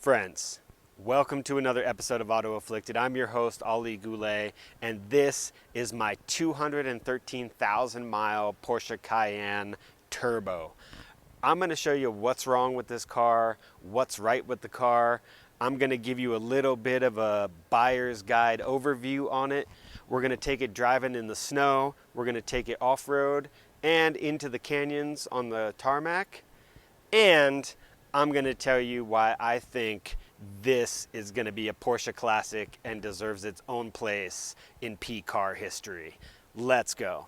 Friends, welcome to another episode of Auto Afflicted. I'm your host, Ali Goulet, and this is my 213,000 mile Porsche Cayenne Turbo. I'm going to show you what's wrong with this car, what's right with the car. I'm going to give you a little bit of a buyer's guide overview on it. We're going to take it driving in the snow, we're going to take it off-road and into the canyons on the tarmac, and I'm going to tell you why I think this is going to be a Porsche classic and deserves its own place in P car history. Let's go.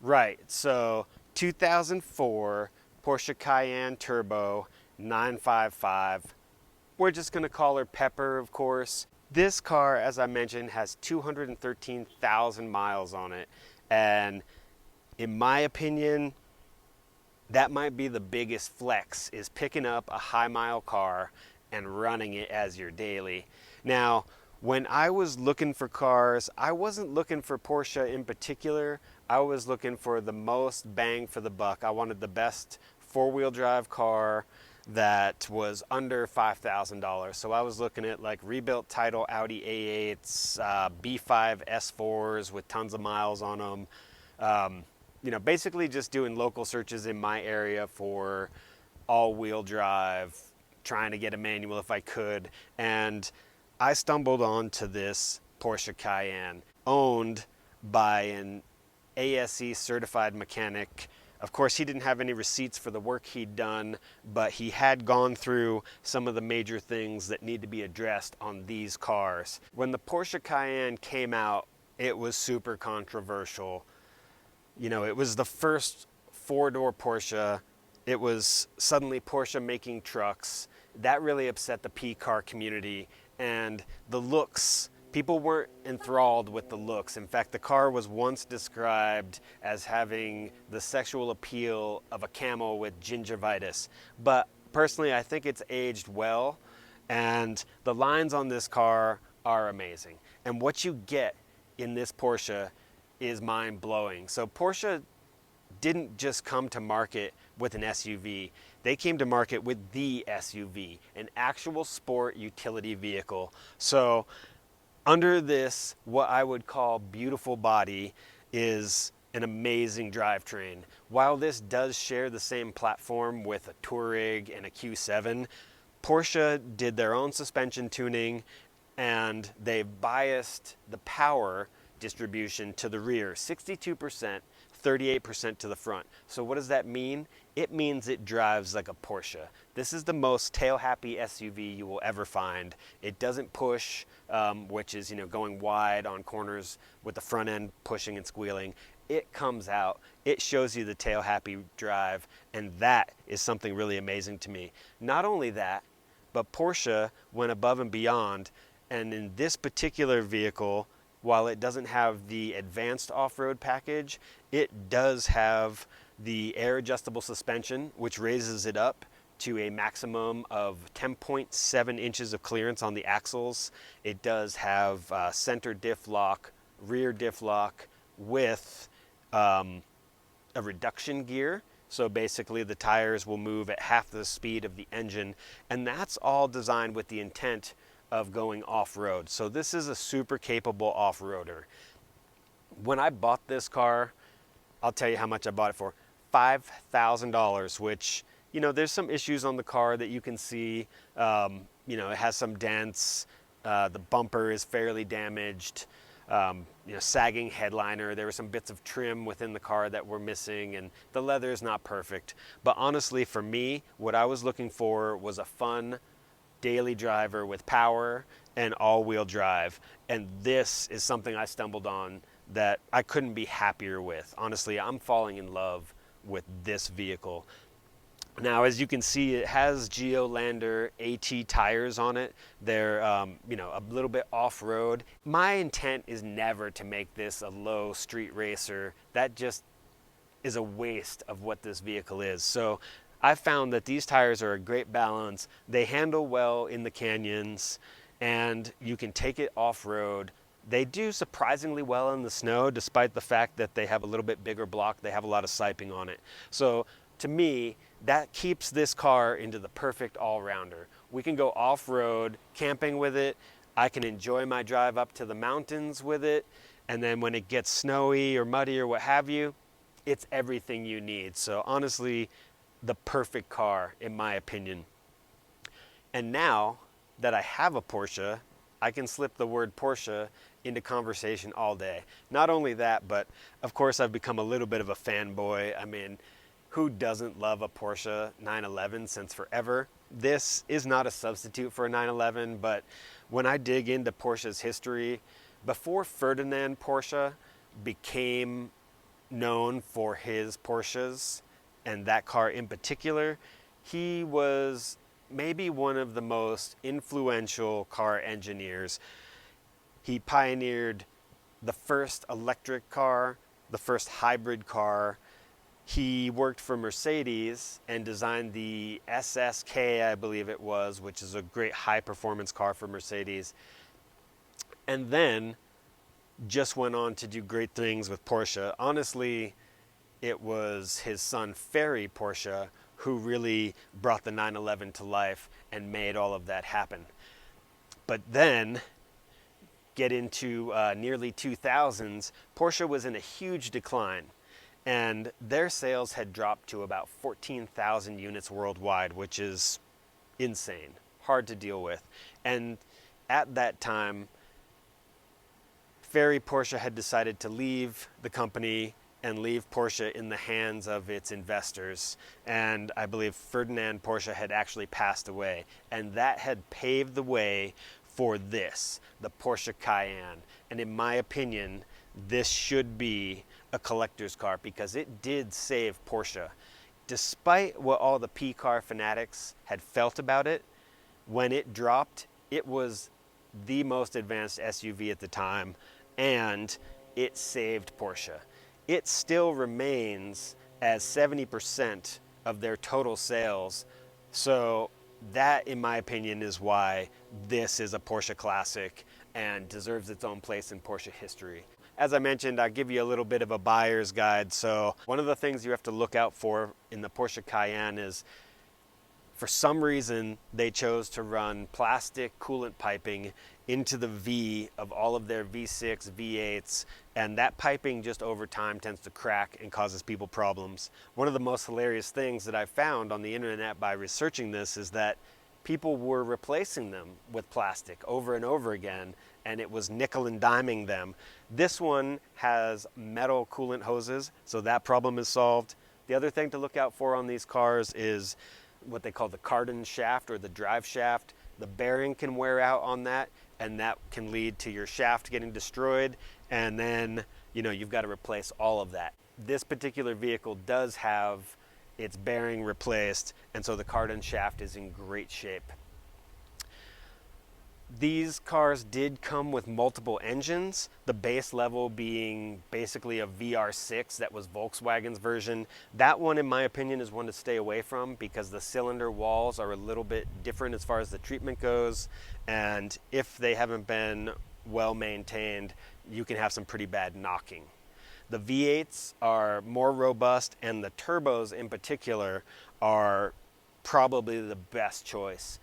Right, so 2004 Porsche Cayenne Turbo 955. We're just going to call her Pepper, of course. This car, as I mentioned, has 213,000 miles on it. And in my opinion, that might be the biggest flex, is picking up a high mile car and running it as your daily. Now, when I was looking for cars, I wasn't looking for Porsche in particular. I was looking for the most bang for the buck. I wanted the best four-wheel drive car that was under $5,000. So I was looking at like rebuilt title Audi A8s, B5 S4s with tons of miles on them. Basically just doing local searches in my area for all-wheel drive, trying to get a manual if I could. And I stumbled onto this Porsche Cayenne, owned by an ASE certified mechanic. Of course, he didn't have any receipts for the work he'd done, but he had gone through some of the major things that need to be addressed on these cars. When the Porsche Cayenne came out, it was super controversial. You know, it was the first four-door Porsche. It was suddenly Porsche making trucks. That really upset the P car community. And the looks, people weren't enthralled with the looks. In fact, the car was once described as having the sexual appeal of a camel with gingivitis. But personally, I think it's aged well, and the lines on this car are amazing. And what you get in this Porsche is mind-blowing. So Porsche didn't just come to market with an SUV. They came to market with the SUV, an actual sport utility vehicle. So under this, what I would call beautiful body, is an amazing drivetrain. While this does share the same platform with a Touareg and a Q7, Porsche did their own suspension tuning, and they biased the power distribution to the rear, 62%, 38% to the front. So what does that mean? It means it drives like a Porsche. This is the most tail-happy SUV you will ever find. It doesn't push, which is going wide on corners with the front end pushing and squealing. It comes out, it shows you the tail-happy drive, and that is something really amazing to me. Not only that, but Porsche went above and beyond, and in this particular vehicle, while it doesn't have the advanced off-road package, it does have the air adjustable suspension, which raises it up to a maximum of 10.7 inches of clearance on the axles. It does have center diff lock, rear diff lock with a reduction gear. So basically the tires will move at half the speed of the engine, and that's all designed with the intent of going off-road. So this is a super capable off-roader. When I bought this car, I'll tell you how much I bought it for. $5,000, which, there's some issues on the car that you can see. It has some dents. The bumper is fairly damaged. Sagging headliner. There were some bits of trim within the car that were missing, and the leather is not perfect. But honestly, for me, what I was looking for was a fun daily driver with power and all-wheel drive, and this is something I stumbled on that I couldn't be happier with. Honestly, I'm falling in love with this vehicle. Now, as you can see, it has Geolander AT tires on it. They're, you know, a little bit off-road. My intent is never to make this a low street racer. That just is a waste of what this vehicle is. So I found that these tires are a great balance. They handle well in the canyons, and you can take it off-road. They do surprisingly well in the snow, despite the fact that they have a little bit bigger block. They have a lot of siping on it. So to me, that keeps this car into the perfect all-rounder. We can go off-road camping with it. I can enjoy my drive up to the mountains with it. And then when it gets snowy or muddy or what have you, it's everything you need. So honestly, the perfect car in my opinion. And now that I have a Porsche, I can slip the word Porsche into conversation all day. Not only that, but of course I've become a little bit of a fanboy. I mean, who doesn't love a Porsche 911 since forever? This is not a substitute for a 911, but when I dig into Porsche's history, before Ferdinand Porsche became known for his Porsches, and that car in particular, he was maybe one of the most influential car engineers. He pioneered the first electric car, the first hybrid car. He worked for Mercedes and designed the SSK, I believe it was, which is a great high performance car for Mercedes. And then just went on to do great things with Porsche. Honestly, it was his son Ferry Porsche who really brought the 911 to life and made all of that happen. But then get into nearly 2000s, Porsche was in a huge decline, and their sales had dropped to about 14,000 units worldwide, which is insane, hard to deal with. And at that time, Ferry Porsche had decided to leave the company and leave Porsche in the hands of its investors. And I believe Ferdinand Porsche had actually passed away. And that had paved the way for this, the Porsche Cayenne. And in my opinion, this should be a collector's car because it did save Porsche. Despite what all the P-car fanatics had felt about it, when it dropped, it was the most advanced SUV at the time, and it saved Porsche. It still remains as 70% of their total sales. So that, in my opinion, is why this is a Porsche classic and deserves its own place in Porsche history. As I mentioned, I'll give you a little bit of a buyer's guide. So one of the things you have to look out for in the Porsche Cayenne is, for some reason, they chose to run plastic coolant piping into the V of all of their V6, V8s, and that piping just over time tends to crack and causes people problems. One of the most hilarious things that I found on the internet by researching this is that people were replacing them with plastic over and over again, and it was nickel and diming them. This one has metal coolant hoses, so that problem is solved. The other thing to look out for on these cars is what they call the cardan shaft or the drive shaft. The bearing can wear out on that, and that can lead to your shaft getting destroyed, and then you've got to replace all of that. This particular vehicle does have its bearing replaced, and so the cardan shaft is in great shape. These cars did come with multiple engines, the base level being basically a VR6 that was Volkswagen's version. That one, in my opinion, is one to stay away from because the cylinder walls are a little bit different as far as the treatment goes, and if they haven't been well maintained, you can have some pretty bad knocking. The V8s are more robust, and the turbos in particular are probably the best choice.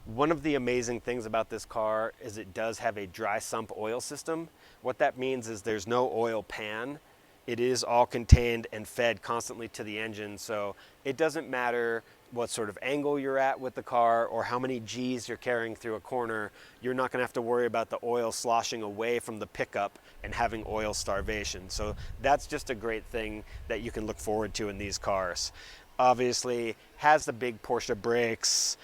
One of the amazing things about this car is it does have a dry sump oil system. What that means is there's no oil pan. It is all contained and fed constantly to the engine, so it doesn't matter what sort of angle you're at with the car or how many G's you're carrying through a corner. You're not going to have to worry about the oil sloshing away from the pickup and having oil starvation. So that's just a great thing that you can look forward to in these cars. Obviously, has the big Porsche brakes.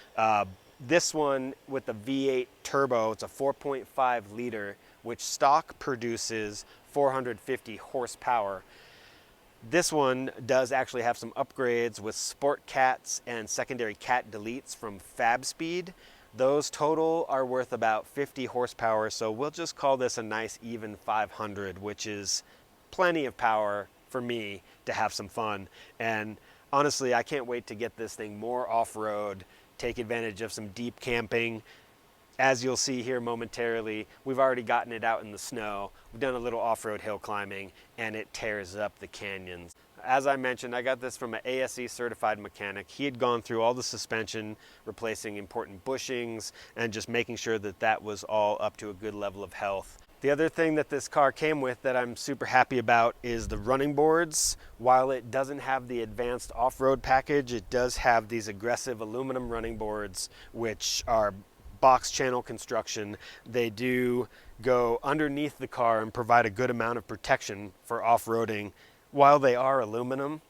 This one with the V8 turbo, it's a 4.5 liter, which stock produces 450 horsepower. This one does actually have some upgrades with sport cats and secondary cat deletes from FabSpeed. Those total are worth about 50 horsepower, so we'll just call this a nice even 500, which is plenty of power for me to have some fun. And honestly, I can't wait to get this thing more off-road, take advantage of some deep camping. As you'll see here momentarily, we've already gotten it out in the snow. We've done a little off-road hill climbing, and it tears up the canyons. As I mentioned, I got this from an ASE certified mechanic. He had gone through all the suspension, replacing important bushings, and just making sure that that was all up to a good level of health. The other thing that this car came with that I'm super happy about is the running boards. While it doesn't have the advanced off-road package, it does have these aggressive aluminum running boards, which are box channel construction. They do go underneath the car and provide a good amount of protection for off-roading. While they are aluminum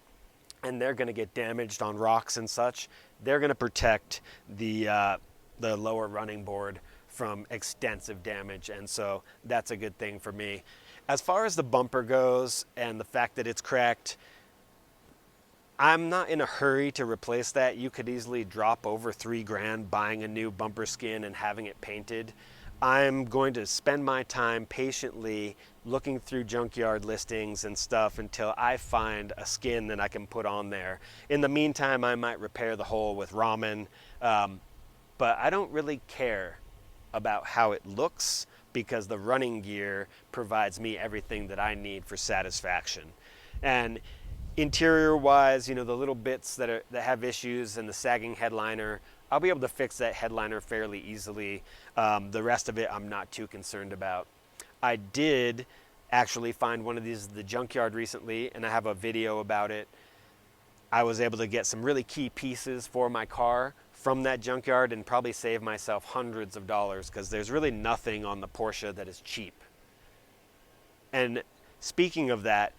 and they're going to get damaged on rocks and such, they're going to protect the lower running board from extensive damage, and so that's a good thing for me. As far as the bumper goes and the fact that it's cracked, I'm not in a hurry to replace that. You could easily drop over $3,000 buying a new bumper skin and having it painted. I'm going to spend my time patiently looking through junkyard listings and stuff until I find a skin that I can put on there. In the meantime, I might repair the hole with ramen, but I don't really care about how it looks because the running gear provides me everything that I need for satisfaction. And interior wise, you know, the little bits that have issues and the sagging headliner, I'll be able to fix that headliner fairly easily. The rest of it I'm not too concerned about. I did actually find one of these at the junkyard recently, and I have a video about it. I was able to get some really key pieces for my car from that junkyard and probably save myself hundreds of dollars because there's really nothing on the Porsche that is cheap. And speaking of that,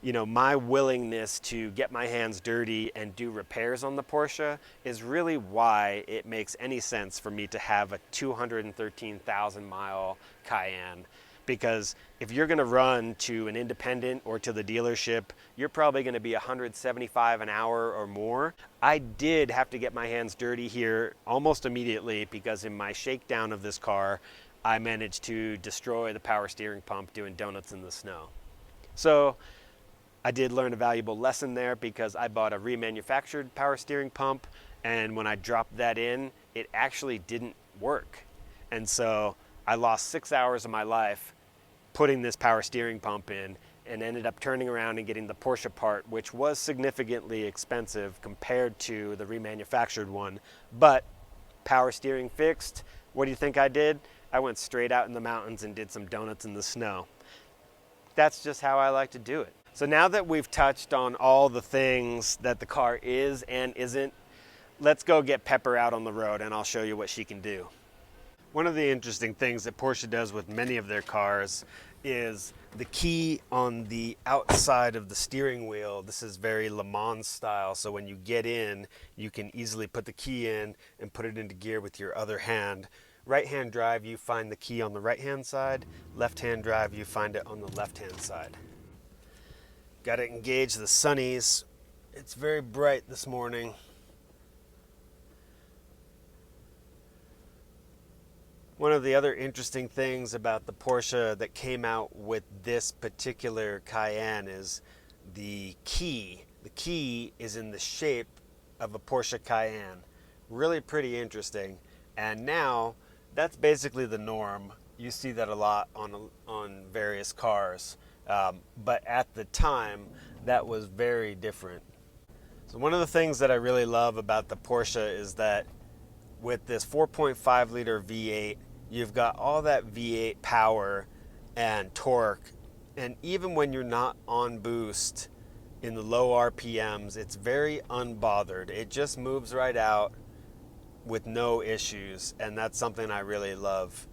you know, my willingness to get my hands dirty and do repairs on the Porsche is really why it makes any sense for me to have a 213,000 mile Cayenne. Because if you're going to run to an independent or to the dealership, you're probably going to be 175 an hour or more. I did have to get my hands dirty here almost immediately because in my shakedown of this car, I managed to destroy the power steering pump doing donuts in the snow. So I did learn a valuable lesson there because I bought a remanufactured power steering pump, and when I dropped that in, it actually didn't work. And so I lost 6 hours of my life putting this power steering pump in and ended up turning around and getting the Porsche part, which was significantly expensive compared to the remanufactured one. But power steering fixed, what do you think I did? I went straight out in the mountains and did some donuts in the snow. That's just how I like to do it. So now that we've touched on all the things that the car is and isn't, let's go get Pepper out on the road and I'll show you what she can do. One of the interesting things that Porsche does with many of their cars is the key on the outside of the steering wheel. This is very Le Mans style, so when you get in, you can easily put the key in and put it into gear with your other hand. Right-hand drive, you find the key on the right-hand side. Left-hand drive, you find it on the left-hand side. Got to engage the sunnies. It's very bright this morning. One of the other interesting things about the Porsche that came out with this particular Cayenne is the key. The key is in the shape of a Porsche Cayenne. Really pretty interesting. And now that's basically the norm. You see that a lot on various cars. But at the time, that was very different. So one of the things that I really love about the Porsche is that with this 4.5 liter V8, you've got all that V8 power and torque. And even when you're not on boost in the low RPMs, it's very unbothered. It just moves right out with no issues. And that's something I really love.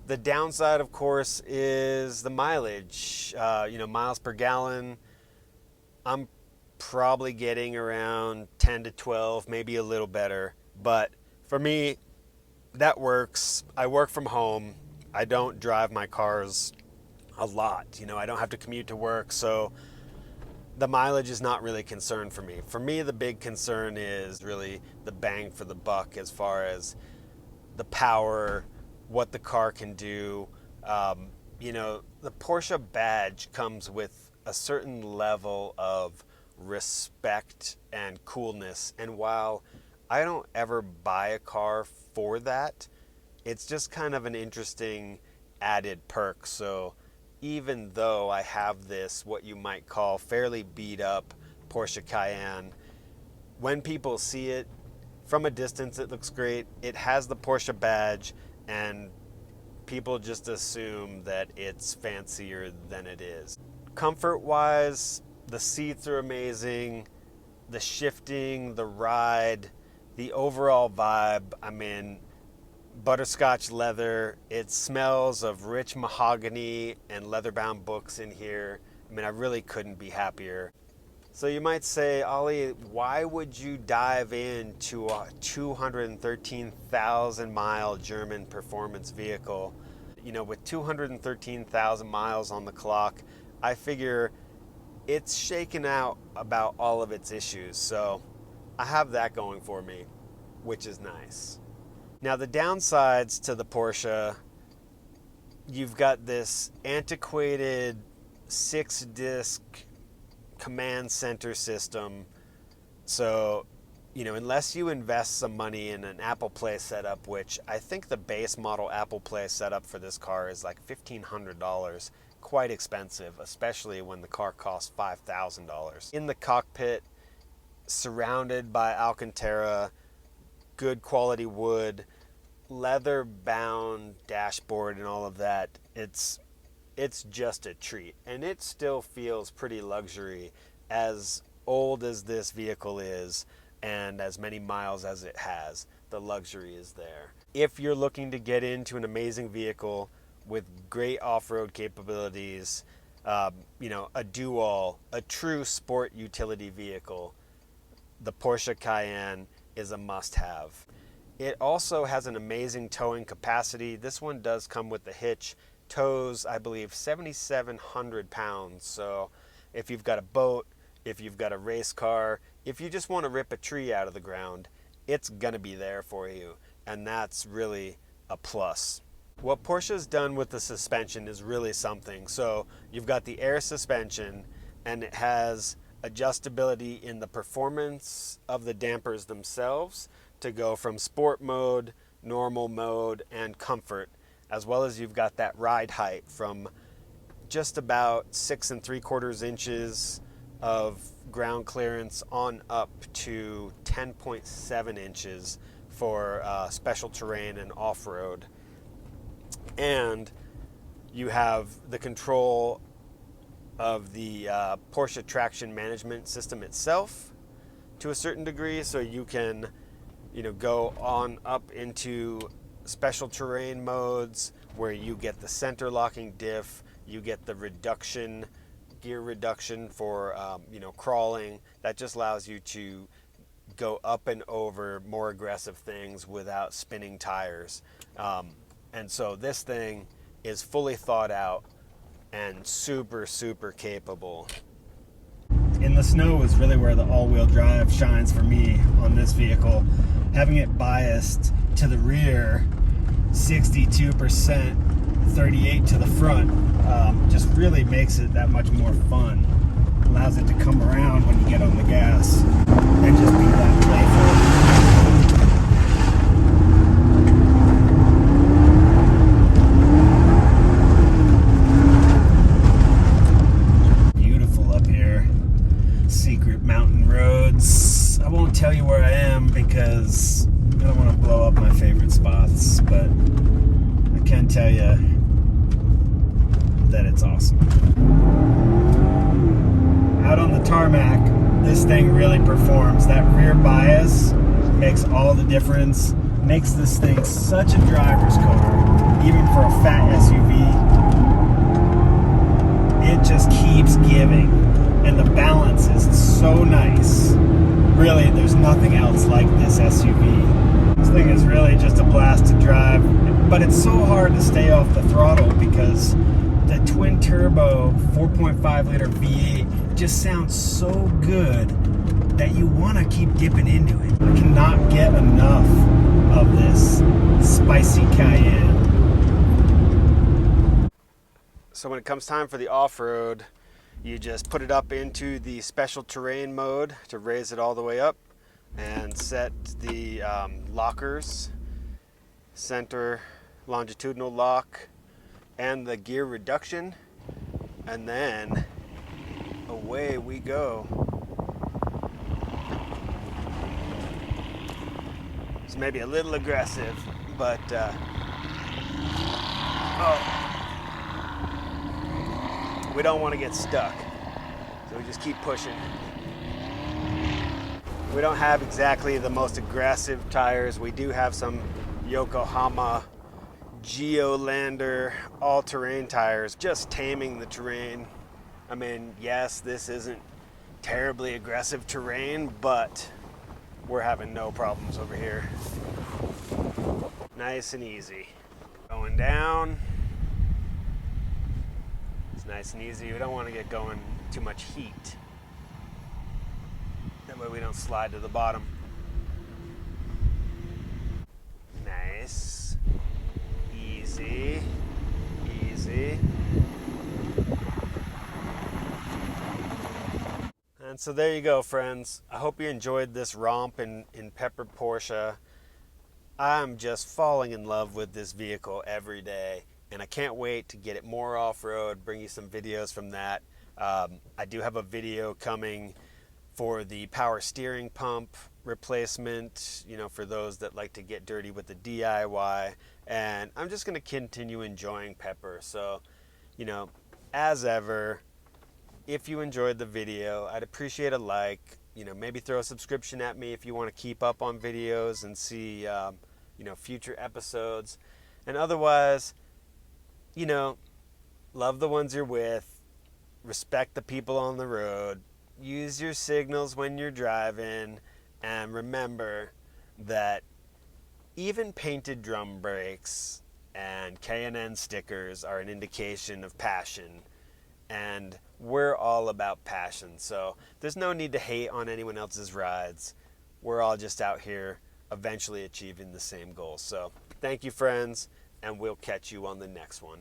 The downside, of course, is the mileage. Miles per gallon, I'm probably getting around 10 to 12, maybe a little better. But for me, that works. I work from home. I don't drive my cars a lot. I don't have to commute to work. So the mileage is not really a concern for me. For me, the big concern is really the bang for the buck as far as the power, what the car can do. You know, the Porsche badge comes with a certain level of respect and coolness. And while I don't ever buy a car for that, it's just kind of an interesting added perk. So even though I have this, what you might call fairly beat up Porsche Cayenne, when people see it from a distance, it looks great. It has the Porsche badge, and people just assume that it's fancier than it is. Comfort-wise, the seats are amazing. The shifting, the ride, the overall vibe, I mean, butterscotch leather. It smells of rich mahogany and leather-bound books in here. I mean, I really couldn't be happier. So you might say, Ollie, why would you dive into a 213,000 mile German performance vehicle? You know, with 213,000 miles on the clock, I figure it's shaken out about all of its issues. So I have that going for me, which is nice. Now, the downsides to the Porsche, you've got this antiquated 6-disc command center system. So, you know, unless you invest some money in an Apple Play setup, which I think the base model Apple Play setup for this car is like $1,500, quite expensive, especially when the car costs $5,000. In the cockpit, surrounded by Alcantara, good quality wood, leather bound dashboard and all of that, it's just a treat. And it still feels pretty luxury, as old as this vehicle is and as many miles as it has. The luxury is there. If you're looking to get into an amazing vehicle with great off-road capabilities, you know, a do-all, a true sport utility vehicle, the Porsche Cayenne is a must-have. It also has an amazing towing capacity. This one does come with the hitch. Tows, I believe, 7,700 pounds. So if you've got a boat, if you've got a race car, if you just want to rip a tree out of the ground, it's going to be there for you. And that's really a plus. What Porsche's done with the suspension is really something. So you've got the air suspension, and it has adjustability in the performance of the dampers themselves to go from sport mode, normal mode, and comfort, as well as you've got that ride height from just about 6 3/4 inches of ground clearance on up to 10.7 inches for special terrain and off-road. And you have the control of the Porsche traction management system itself to a certain degree, so you can, you know, go on up into special terrain modes where you get the center locking diff, you get the reduction, gear reduction for you know, crawling. That just allows you to go up and over more aggressive things without spinning tires. And so this thing is fully thought out and super, super capable. In the snow is really where the all-wheel drive shines for me on this vehicle. Having it biased to the rear, 62%, 38 to the front, just really makes it that much more fun. Allows it to come around when you get on the gas and just be that playful. I won't tell you where I am because I don't want to blow up my favorite spots, but I can tell you that it's awesome. Out on the tarmac, this thing really performs. That rear bias makes all the difference, makes this thing such a driver's car, even for a fat SUV. It just keeps giving, and the balance is so nice. Really, there's nothing else like this SUV. This thing is really just a blast to drive, but it's so hard to stay off the throttle because the twin turbo 4.5 liter V8 just sounds so good that you want to keep dipping into it. I cannot get enough of this spicy Cayenne. So when it comes time for the off-road, you just put it up into the special terrain mode to raise it all the way up and set the lockers, center longitudinal lock, and the gear reduction, and then away we go. It's maybe a little aggressive, but we don't want to get stuck, so we just keep pushing. We don't have exactly the most aggressive tires. We do have some Yokohama Geolander all-terrain tires, just taming the terrain. I mean, yes, this isn't terribly aggressive terrain, but we're having no problems over here. Nice and easy. Going down. It's nice and easy. We don't want to get going too much heat. That way we don't slide to the bottom. Nice. Easy. Easy. And so there you go, friends. I hope you enjoyed this romp in Pepper Porsche. I'm just falling in love with this vehicle every day, and I can't wait to get it more off-road, bring you some videos from that. I do have a video coming for the power steering pump replacement, you know, for those that like to get dirty with the DIY. And I'm just going to continue enjoying Pepper. So, you know, as ever, if you enjoyed the video, I'd appreciate a like. You know, maybe throw a subscription at me if you want to keep up on videos and see, you know, future episodes. And otherwise, you know, love the ones you're with, respect the people on the road, use your signals when you're driving, and remember that even painted drum brakes and K&N stickers are an indication of passion, and we're all about passion. So there's no need to hate on anyone else's rides. We're all just out here eventually achieving the same goal. So thank you, friends, and we'll catch you on the next one.